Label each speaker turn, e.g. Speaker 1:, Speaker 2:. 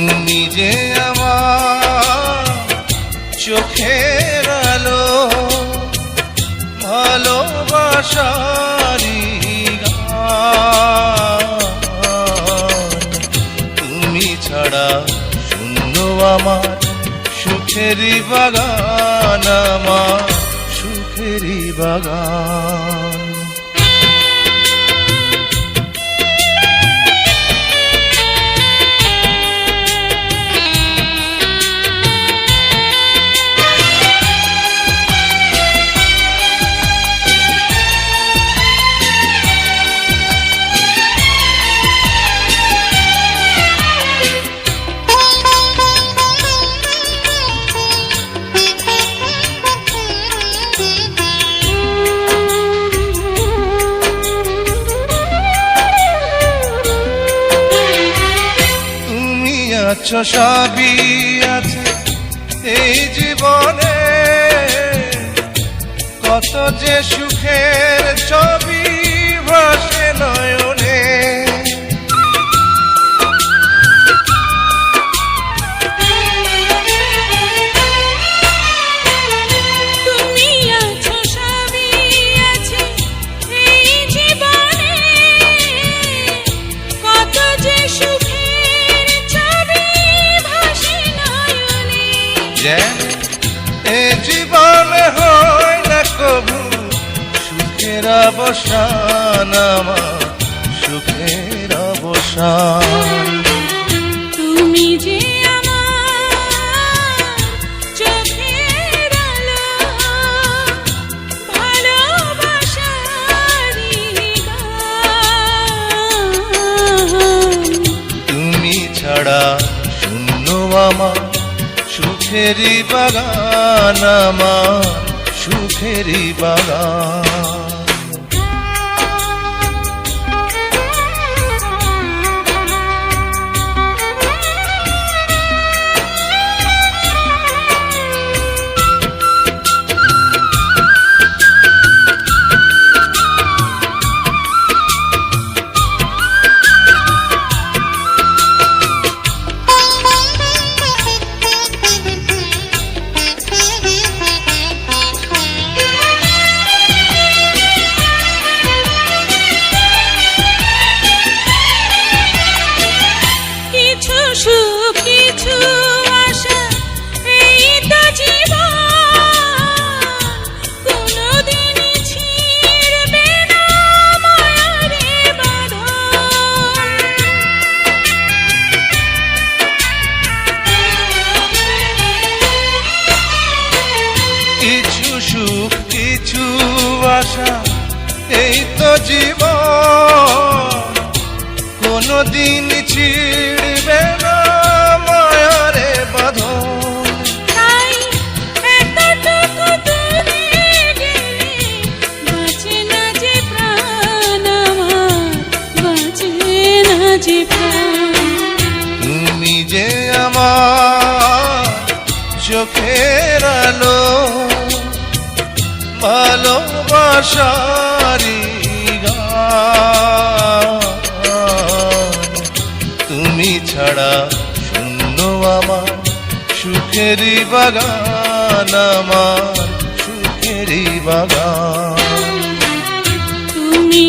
Speaker 1: তুমি যে আমার চোখের আলো, ভালোবাসারি গান। তুমি ছাড়া শূন্য আমার সুখেরই বাগান, আমার সুখেরই বাগান। সবই আছে এই জীবনে, কত যে সুখের ছবি ভাসে নয়নে।
Speaker 2: তুমি আছো সবই আছে এই জীবনে, কত যে সুখের ছবি ভাসে নয়নে।
Speaker 1: যেন এ জীবনে হয় না কবু সুখের অবসান, আমার সুখের অবসান।
Speaker 2: তুমি যে আমার চোখের আলো, ভালোবাসারি গান।
Speaker 1: তুমি ছাড়া শূন্য আমার সুখেরই বাগান, আমার সুখেরই বাগান।
Speaker 2: সুখ কিছু আশা এই তো জীবন, কোনদিনই ছিঁড়বে না মায়ারে বাঁধন।
Speaker 1: কিছু সুখ কিছু আশা এই তো জীবন, কোনদিন ছিড়বে না মায়ারে বাঁধন।
Speaker 2: তাই এতটুকু দূরে গেলে বাঁচে না যে প্রাণ আমার, বাঁচে না যে প্রাণ।
Speaker 1: তুমি যে আমার চোখের আলো, ভালোবাসারি গান। তুমি ছাড়া শূন্য আমার সুখেরই বাগান, আমার সুখেরই বাগান।
Speaker 2: তুমি